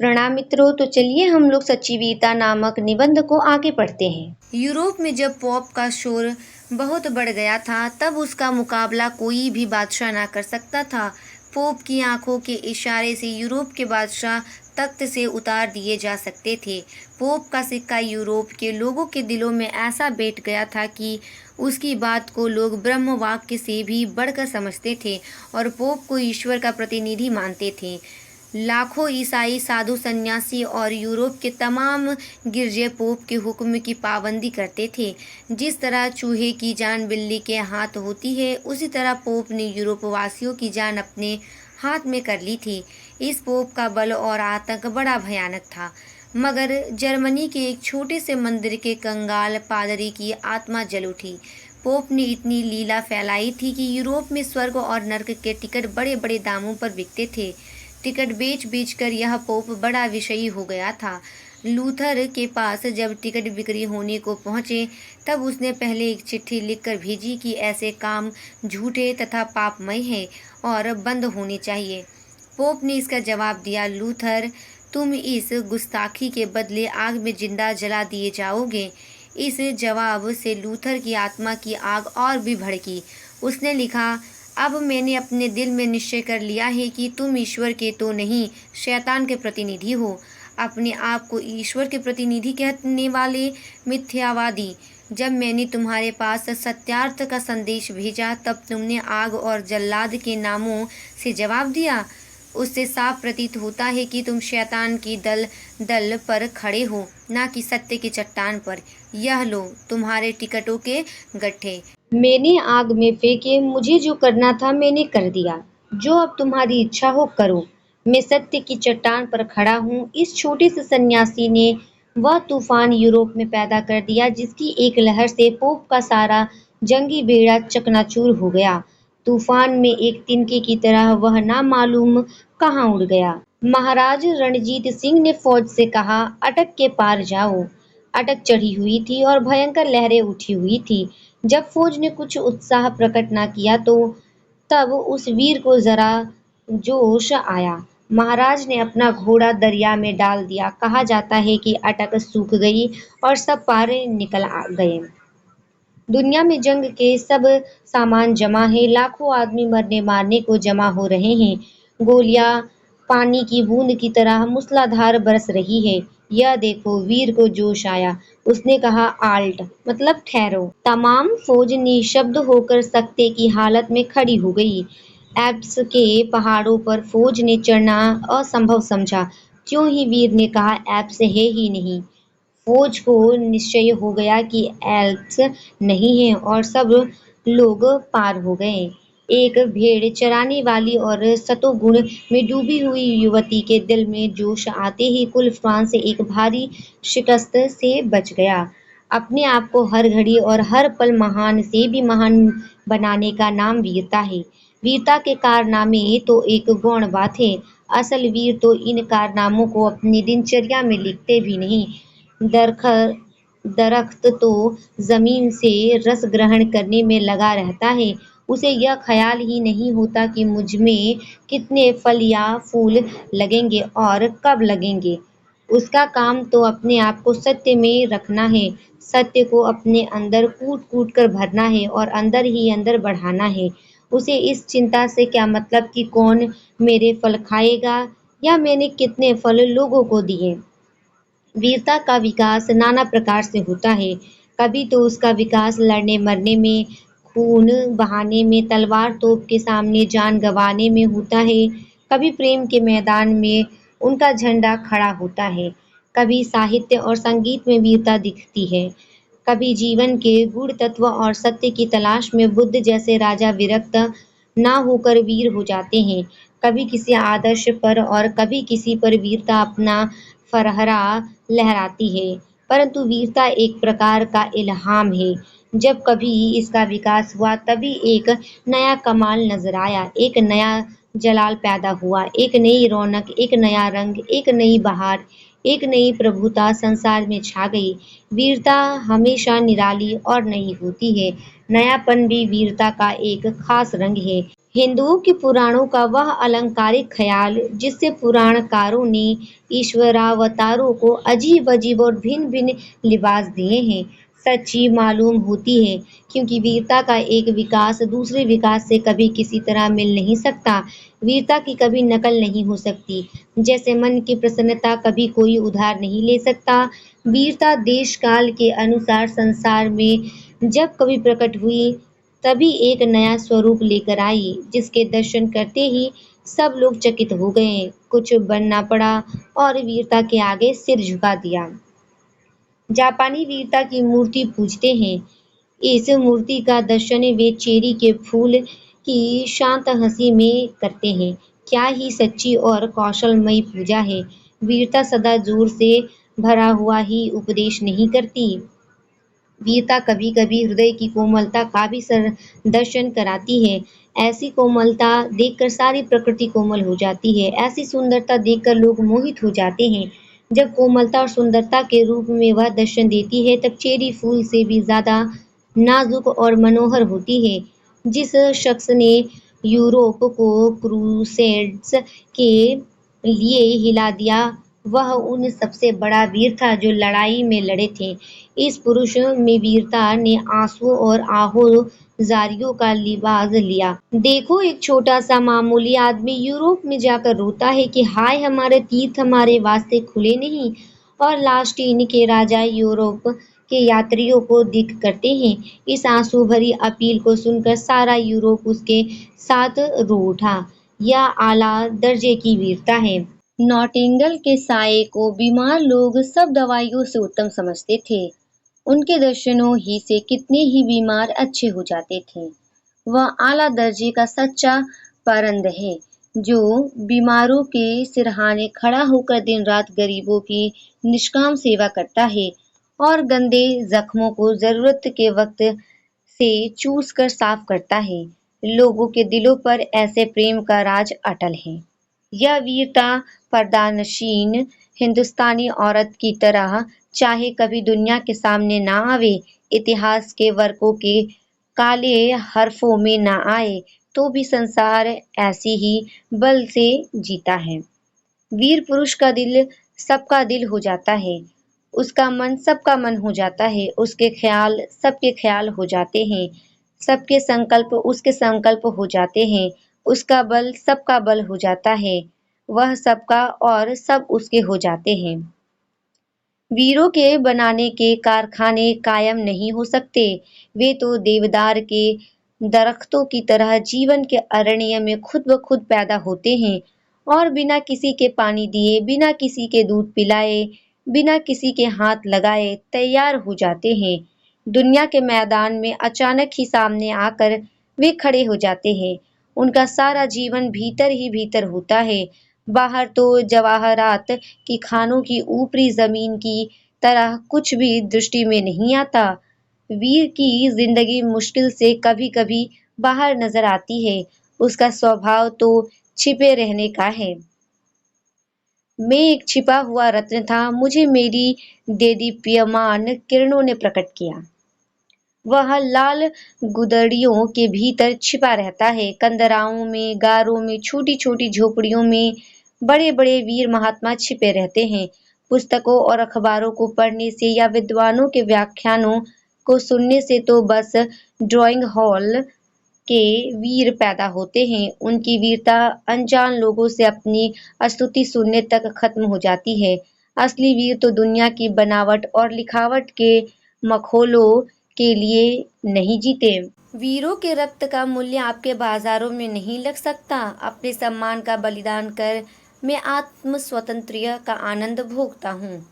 प्रणाम मित्रों। तो चलिए हम लोग सच्ची वीरता नामक निबंध को आगे पढ़ते हैं। यूरोप में जब पॉप का शोर बहुत बढ़ गया था तब उसका मुकाबला कोई भी बादशाह ना कर सकता था। पोप की आंखों के इशारे से यूरोप के बादशाह तख्त से उतार दिए जा सकते थे। पोप का सिक्का यूरोप के लोगों के दिलों में ऐसा बैठ गया था कि उसकी बात को लोग ब्रह्म वाक्य से भी बढ़कर समझते थे और पोप को ईश्वर का प्रतिनिधि मानते थे। लाखों ईसाई साधु सन्यासी और यूरोप के तमाम गिरजे पोप के हुक्म की पाबंदी करते थे। जिस तरह चूहे की जान बिल्ली के हाथ होती है, उसी तरह पोप ने यूरोप वासियों की जान अपने हाथ में कर ली थी। इस पोप का बल और आतंक बड़ा भयानक था, मगर जर्मनी के एक छोटे से मंदिर के कंगाल पादरी की आत्मा जल उठी। पोप ने इतनी लीला फैलाई थी कि यूरोप में स्वर्ग और नर्क के टिकट बड़े बड़े दामों पर बिकते थे। टिकट बेच बेच कर यह पोप बड़ा विषयी हो गया था। लूथर के पास जब टिकट बिक्री होने को पहुंचे तब उसने पहले एक चिट्ठी लिखकर भेजी कि ऐसे काम झूठे तथा पापमय हैं और बंद होने चाहिए। पोप ने इसका जवाब दिया, लूथर, तुम इस गुस्ताखी के बदले आग में जिंदा जला दिए जाओगे। इस जवाब से लूथर की आत्मा की आग और भी भड़की। उसने लिखा, अब मैंने अपने दिल में निश्चय कर लिया है कि तुम ईश्वर के तो नहीं, शैतान के प्रतिनिधि हो। अपने आप को ईश्वर के प्रतिनिधि कहने वाले मिथ्यावादी, जब मैंने तुम्हारे पास सत्यार्थ का संदेश भेजा तब तुमने आग और जल्लाद के नामों से जवाब दिया। उससे साफ प्रतीत होता है कि तुम शैतान की दल पर खड़े हो, ना कि सत्य की चट्टान पर। यह लो तुम्हारे टिकटों के गट्ठे। मैंने आग में फेंके, मुझे जो करना था मैंने कर दिया। जो अब तुम्हारी इच्छा हो करो। मैं सत्य की चट्टान पर खड़ा हूँ। इस छोटे से सन्यासी ने वह तूफान यूरोप में पैदा कर दिया जिसकी एक लहर से पोप का सारा जंगी बेड़ा चकनाचूर हो गया। तूफान में एक तिनके की तरह वह ना मालूम कहाँ उड़ गया। महाराज रणजीत सिंह ने फौज से कहा, अटक के पार जाओ। अटक चढ़ी हुई थी और भयंकर लहरें उठी हुई थी। जब फौज ने कुछ उत्साह प्रकट न किया तो तब उस वीर को जरा जोश आया। महाराज ने अपना घोड़ा दरिया में डाल दिया। कहा जाता है कि अटक सूख गई और सब पार निकल गए। दुनिया में जंग के सब सामान जमा है। लाखों आदमी मरने मारने को जमा हो रहे हैं। गोलियां पानी की बूंद की तरह मूसलाधार बरस रही है। यह देखो, वीर को जोश आया। उसने कहा, आल्ट मतलब ठहरो। तमाम फौज निशब्द होकर सख्ते की हालत में खड़ी हो गई। एल्प्स के पहाड़ों पर फौज ने चढ़ना असंभव समझा। क्यों ही वीर ने कहा, एल्प्स है ही नहीं। फौज को निश्चय हो गया कि एल्प्स नहीं है और सब लोग पार हो गए। एक भेड़ चराने वाली और सतोगुण में डूबी हुई युवती के दिल में जोश आते ही कुल फ्रांस एक भारी शिकस्त से बच गया। अपने आप को हर घड़ी और हर पल महान से भी महान बनाने का नाम वीरता है। वीरता के कारनामे तो एक गौण बात है। असल वीर तो इन कारनामों को अपनी दिनचर्या में लिखते भी नहीं। दरख्त तो जमीन से रस ग्रहण करने में लगा रहता है। उसे यह ख्याल ही नहीं होता कि मुझ में कितने फल या फूल लगेंगे और कब लगेंगे। उसका काम तो अपने आप को सत्य में रखना है, सत्य को अपने अंदर कूट कूट कर भरना है और अंदर ही अंदर बढ़ाना है। उसे इस चिंता से क्या मतलब कि कौन मेरे फल खाएगा या मैंने कितने फल लोगों को दिए। वीरता का विकास नाना प्रकार से होता है। कभी तो उसका विकास लड़ने मरने में, खून बहाने में, तलवार तोप के सामने जान गंवाने में होता है। कभी प्रेम के मैदान में उनका झंडा खड़ा होता है। कभी साहित्य और संगीत में वीरता दिखती है। कभी जीवन के गूढ़ तत्व और सत्य की तलाश में बुद्ध जैसे राजा विरक्त ना होकर वीर हो जाते हैं। कभी किसी आदर्श पर और कभी किसी पर वीरता अपना फरहरा लहराती है। परंतु वीरता एक प्रकार का इल्हाम है। जब कभी इसका विकास हुआ तभी एक नया कमाल नजर आया, एक नया जलाल पैदा हुआ, एक नई रौनक, एक नया रंग, एक नई बहार, एक नई प्रभुता संसार में छा गई। वीरता हमेशा निराली और नई होती है। नयापन भी वीरता का एक खास रंग है। हिंदुओं के पुराणों का वह अलंकारिक ख्याल जिससे पुराणकारों ने ईश्वरावतारों को अजीब-अजीब और भिन्न-भिन्न लिबास दिए हैं, सच्ची मालूम होती है क्योंकि वीरता का एक विकास दूसरे विकास से कभी किसी तरह मिल नहीं सकता। वीरता की कभी नकल नहीं हो सकती। जैसे मन की प्रसन्नता कभी कोई उधार नहीं ले सकता, वीरता देश काल के अनुसार संसार में जब कभी प्रकट हुई तभी एक नया स्वरूप लेकर आई जिसके दर्शन करते ही सब लोग चकित हो गए। कुछ बनना पड़ा और वीरता के आगे सिर झुका दिया। जापानी वीरता की मूर्ति पूजते हैं। इस मूर्ति का दर्शन वे चेरी के फूल की शांत हंसी में करते हैं। क्या ही सच्ची और कौशलमयी पूजा है। वीरता सदा जोर से भरा हुआ ही उपदेश नहीं करती। वीरता कभी-कभी हृदय की कोमलता का भी दर्शन कराती है। ऐसी कोमलता देखकर सारी प्रकृति कोमल हो जाती है। ऐसी सुंदरता देखकर लोग मोहित हो जाते हैं। जब कोमलता और सुंदरता के रूप में वह दर्शन देती है तब चेरी फूल से भी ज़्यादा नाजुक और मनोहर होती है। जिस शख्स ने यूरोप को क्रूसेड्स के लिए हिला दिया वह उन सबसे बड़ा वीर था जो लड़ाई में लड़े थे। इस पुरुष में वीरता ने आंसू और आहोजारियों का लिबास लिया। देखो एक छोटा सा मामूली आदमी यूरोप में जाकर रोता है कि हाय हमारे तीर्थ हमारे वास्ते खुले नहीं और लास्टीन के राजा यूरोप के यात्रियों को दिक करते हैं। इस आंसू भरी अपील को सुनकर सारा यूरोप उसके साथ रो उठा। यह आला दर्जे की वीरता है। नॉटिंगल के साये को बीमार लोग सब दवाइयों से उत्तम समझते थे। उनके दर्शनों ही से कितने ही बीमार अच्छे हो जाते थे। वह आला दर्जे का सच्चा परंद है जो बीमारों के सिरहाने खड़ा होकर दिन रात गरीबों की निष्काम सेवा करता है और गंदे जख्मों को जरूरत के वक्त से चूस कर साफ करता है। लोगों के दिलों पर ऐसे प्रेम का राज अटल है। यह वीरता पर्दानशीन हिंदुस्तानी औरत की तरह चाहे कभी दुनिया के सामने ना आवे, इतिहास के वर्कों के काले हरफों में ना आए, तो भी संसार ऐसी ही बल से जीता है। वीर पुरुष का दिल सबका दिल हो जाता है, उसका मन सबका मन हो जाता है, उसके ख्याल सबके ख्याल हो जाते हैं, सबके संकल्प उसके संकल्प हो जाते हैं, उसका बल सबका बल हो जाता है, वह सबका और सब उसके हो जाते हैं। वीरों के बनाने के कारखाने कायम नहीं हो सकते, वे तो देवदार के दरख्तों की तरह जीवन के अरण्य में खुद ब खुद पैदा होते हैं और बिना किसी के पानी दिए, बिना किसी के दूध पिलाए, बिना किसी के हाथ लगाए तैयार हो जाते हैं। दुनिया के मैदान में अचानक ही सामने आकर वे खड़े हो जाते हैं। उनका सारा जीवन भीतर ही भीतर होता है। बाहर तो जवाहरात की खानों की ऊपरी जमीन की तरह कुछ भी दृष्टि में नहीं आता। वीर की जिंदगी मुश्किल से कभी-कभी बाहर नजर आती है। उसका स्वभाव तो छिपे रहने का है। मैं एक छिपा हुआ रत्न था, मुझे मेरी देदीप्यमान किरणों ने प्रकट किया। वह लाल गुदड़ियों के भीतर छिपा रहता है। कंदराओं में, गारों में, छोटी-छोटी झोपड़ियों में बड़े-बड़े वीर महात्मा छिपे रहते हैं। पुस्तकों और अखबारों को पढ़ने से या विद्वानों के व्याख्यानों को सुनने से तो बस ड्राइंग हॉल के वीर पैदा होते हैं। उनकी वीरता अनजान लोगों से अपनी स्तुति सुनने तक खत्म हो जाती है। असली वीर तो दुनिया की बनावट और लिखावट के मखौलों के लिए नहीं जीते। वीरों के रक्त का मूल्य आपके बाजारों में नहीं लग सकता। अपने सम्मान का बलिदान कर मैं आत्म स्वातंत्र्य का आनंद भोगता हूँ।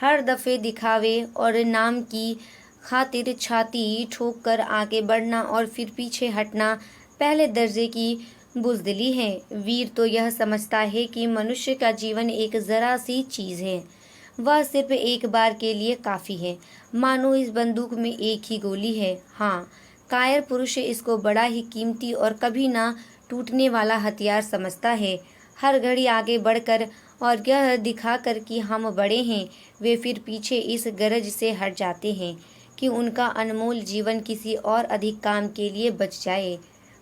हर दफे दिखावे और नाम की खातिर छाती ठोक कर आगे बढ़ना और फिर पीछे हटना पहले दर्जे की बुज़दिली है। वीर तो यह समझता है कि मनुष्य का जीवन एक जरा सी चीज़ है, वह सिर्फ एक बार के लिए काफ़ी है, मानो इस बंदूक में एक ही गोली है। हाँ, कायर पुरुष इसको बड़ा ही कीमती और कभी ना टूटने वाला हथियार समझता है। हर घड़ी आगे बढ़कर और यह दिखाकर कि हम बड़े हैं, वे फिर पीछे इस गरज से हट जाते हैं कि उनका अनमोल जीवन किसी और अधिक काम के लिए बच जाए।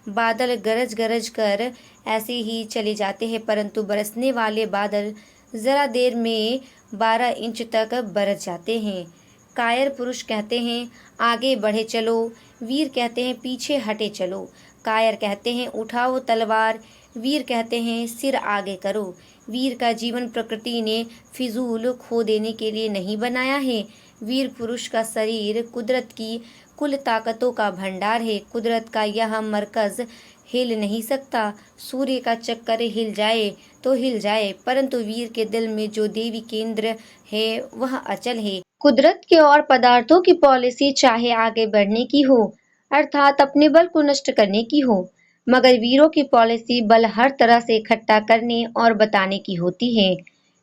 बादल गरज गरज कर ऐसे ही चले जाते हैं, परंतु बरसने वाले बादल जरा देर में 12 इंच तक बरस जाते हैं। कायर पुरुष कहते हैं आगे बढ़े चलो, वीर कहते हैं पीछे हटे चलो। कायर कहते हैं उठाओ तलवार, वीर कहते हैं सिर आगे करो। वीर का जीवन प्रकृति ने फिजूल खो देने के लिए नहीं बनाया है। वीर पुरुष का शरीर कुदरत की कुल ताकतों का भंडार है। कुदरत का यह मरकज हिल नहीं सकता। सूर्य का चक्कर हिल जाए तो हिल जाए, परंतु वीर के दिल में जो देवी केंद्र है वह अचल है। कुदरत के और पदार्थों की पॉलिसी चाहे आगे बढ़ने की हो, अर्थात अपने बल को नष्ट करने की हो, मगर वीरों की पॉलिसी बल हर तरह से इकट्ठा करने और बताने की होती है।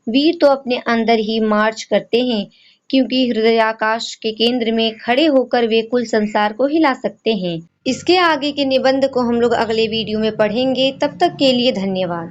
वीर तो अपने अंदर ही मार्च करते हैं, क्योंकि हृदयाकाश के केंद्र में खड़े होकर वे कुल संसार को हिला सकते हैं। इसके आगे के निबंध को हम लोग अगले वीडियो में पढ़ेंगे। तब तक के लिए धन्यवाद।